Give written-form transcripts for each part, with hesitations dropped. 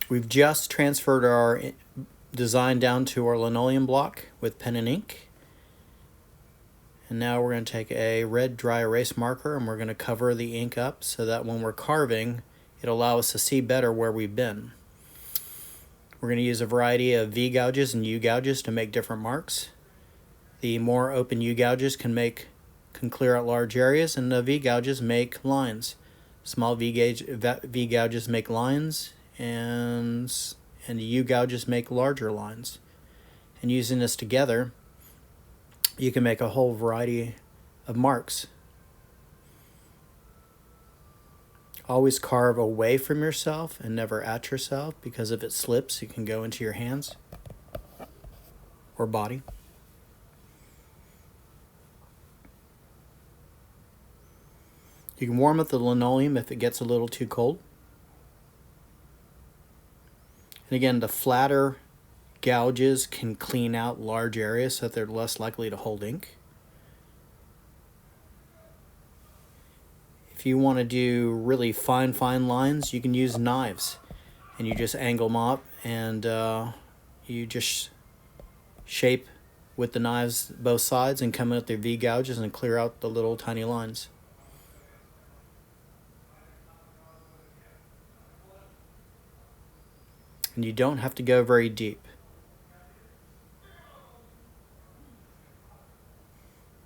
We've just transferred our design down to our linoleum block with pen and ink. And now we're going to take a red dry erase marker and we're going to cover the ink up so that when we're carving, it'll allow us to see better where we've been. We're going to use a variety of V gouges and U gouges to make different marks. The more open U gouges can clear out large areas, and the V gouges make lines. Small V gouges make lines, and the U gouges make larger lines. And using this together, you can make a whole variety of marks. Always carve away from yourself and never at yourself, because if it slips, it can go into your hands or body. You can warm up the linoleum if it gets a little too cold. And again, the flatter gouges can clean out large areas so that they're less likely to hold ink. If you want to do really fine lines, you can use knives, and you just angle them up, and you just shape with the knives both sides and come in with the V gouges and clear out the little tiny lines. And you don't have to go very deep.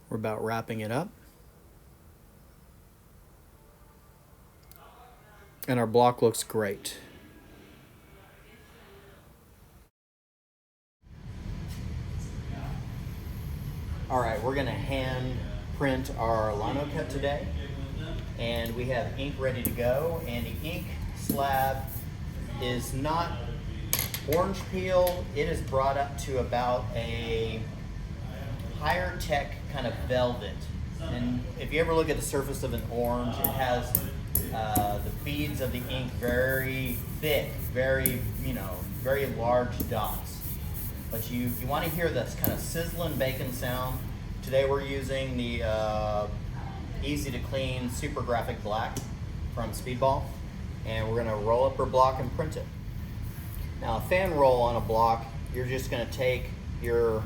We're about wrapping it up. And our block looks great. All right, we're gonna hand print our Linocut today. And we have ink ready to go. And the ink slab is not orange peel. It is brought up to about a higher tech kind of velvet. And if you ever look at the surface of an orange, it has the beads of the ink very thick, very large dots. But you want to hear this kind of sizzling bacon sound. Today we're using the easy to clean super graphic black from Speedball, and we're going to roll up our block and print it. Now, a fan roll on a block, you're just going to take your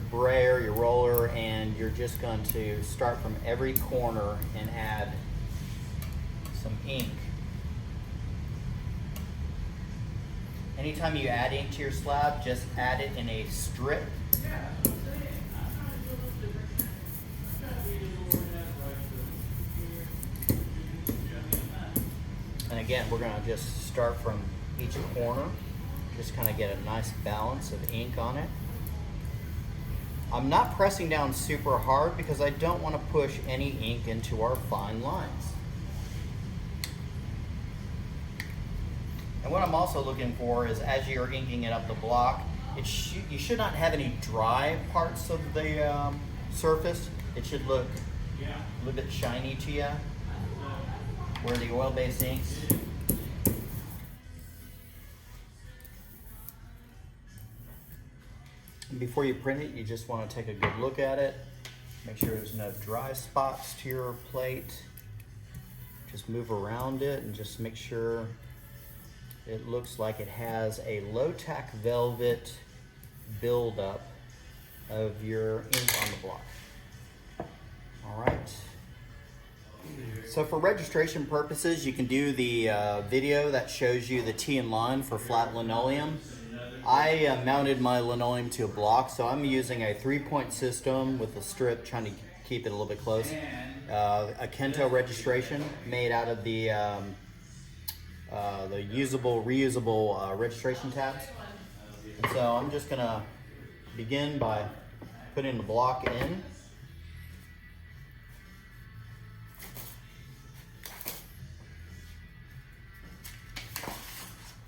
brayer, your roller, and you're just going to start from every corner and add some ink. Anytime you add ink to your slab, just add it in a strip. And again, we're going to just start from each corner, just kind of get a nice balance of ink on it. I'm not pressing down super hard because I don't want to push any ink into our fine lines. And what I'm also looking for is, as you're inking it up the block, you should not have any dry parts of the surface. It should look a little bit shiny to you, where the oil-based inks. And before you print it, you just want to take a good look at it. Make sure there's no dry spots to your plate. Just move around it and just make sure it looks like it has a low-tack velvet buildup of your ink on the block. All right. So for registration purposes, you can do the video that shows you the T and line for flat linoleum. I mounted my linoleum to a block, so I'm using a 3-point system with a strip, trying to keep it a little bit close. A Kento registration made out of the usable, reusable registration tabs. And so I'm just gonna begin by putting the block in.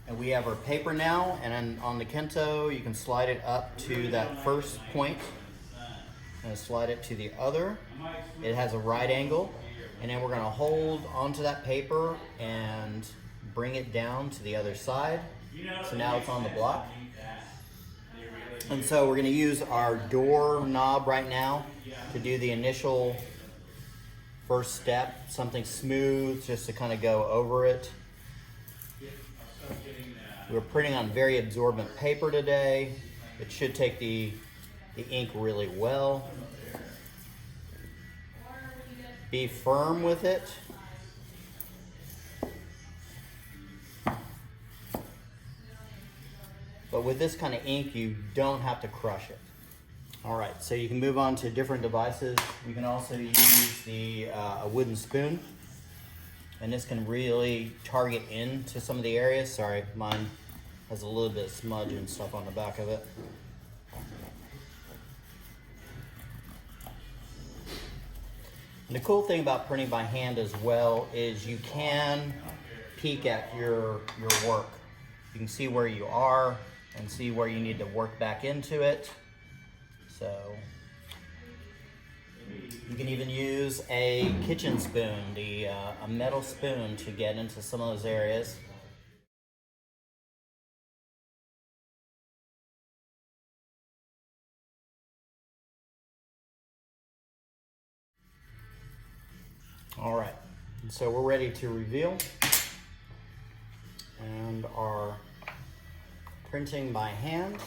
And we have our paper now, and then on the Kento, you can slide it up to that first point and slide it to the other. It has a right angle, and then we're gonna hold onto that paper and bring it down to the other side. So now it's on the block. And so we're gonna use our door knob right now to do the initial first step, something smooth just to kind of go over it. We're printing on very absorbent paper today. It should take the ink really well. Be firm with it. But with this kind of ink, you don't have to crush it. All right, so you can move on to different devices. You can also use a wooden spoon, and this can really target into some of the areas. Sorry, mine has a little bit of smudge and stuff on the back of it. And the cool thing about printing by hand as well is you can peek at your work. You can see where you are and see where you need to work back into it. So you can even use a kitchen spoon, a metal spoon, to get into some of those areas. All right, so we're ready to reveal, and our printing by hand